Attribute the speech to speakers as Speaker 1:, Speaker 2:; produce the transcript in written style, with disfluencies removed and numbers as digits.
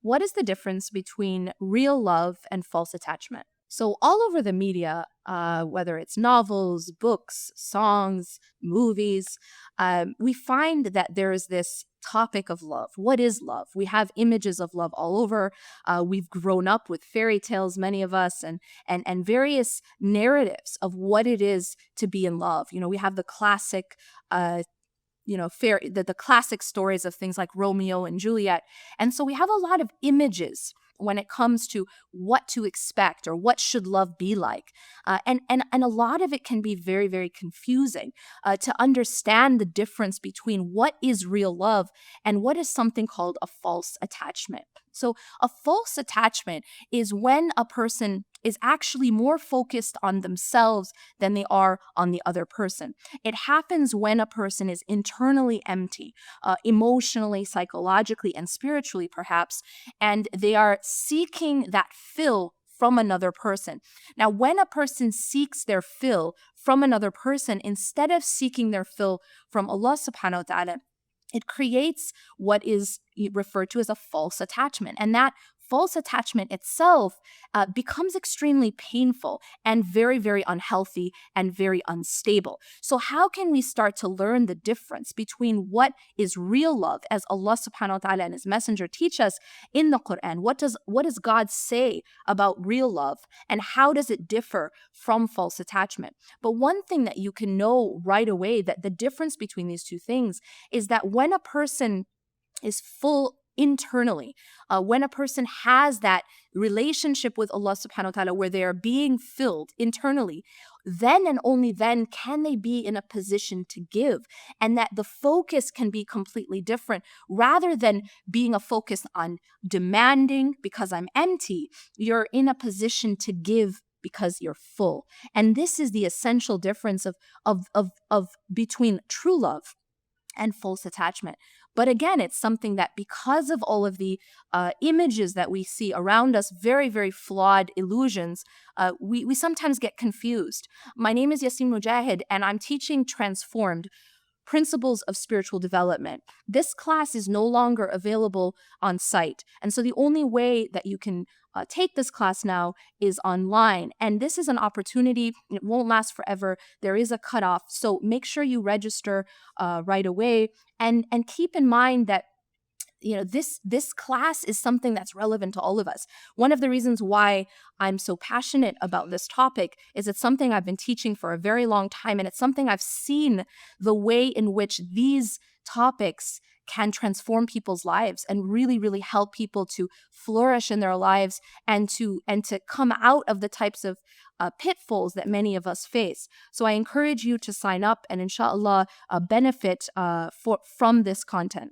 Speaker 1: what is the difference between real love and false attachment? So, all over the media, whether it's novels, books, songs, movies, we find that there is this topic of love. What is love? We have images of love all over. We've grown up with fairy tales, many of us, and various narratives of what it is to be in love. We have the classic the classic stories of things like Romeo and Juliet. And so we have a lot of images when it comes to what to expect or what should love be like. And a lot of it can be very, very confusing to understand the difference between what is real love and what is something called a false attachment. So a false attachment is when a person is actually more focused on themselves than they are on the other person. It happens when a person is internally empty, emotionally, psychologically, and spiritually, perhaps, and they are seeking that fill from another person. Now, when a person seeks their fill from another person, instead of seeking their fill from Allah subhanahu wa ta'ala, it creates what is referred to as a false attachment. And that false attachment itself becomes extremely painful and very, very unhealthy and very unstable. So how can we start to learn the difference between what is real love, as Allah subhanahu wa ta'ala and His Messenger teach us in the Quran? What does God say about real love, and how does it differ from false attachment? But one thing that you can know right away, that the difference between these two things is that when a person is full internally, when a person has that relationship with Allah subhanahu wa ta'ala where they are being filled internally, then and only then can they be in a position to give, and that the focus can be completely different. Rather than being a focus on demanding because I'm empty, you're in a position to give because you're full. And this is the essential difference of between true love and false attachment. But again, it's something that, because of all of the images that we see around us, very, very flawed illusions, we sometimes get confused. My name is Yasmin Mogahed, and I'm teaching Transformed, Principles of Spiritual Development. This class is no longer available on site. And so the only way that you can take this class now is online. And this is an opportunity. It won't last forever. There is a cutoff. So make sure you register right away. And keep in mind that this class is something that's relevant to all of us. One of the reasons why I'm so passionate about this topic is it's something I've been teaching for a very long time, and it's something I've seen the way in which these topics can transform people's lives and really, really help people to flourish in their lives and to come out of the types of pitfalls that many of us face. So I encourage you to sign up and inshallah benefit from this content.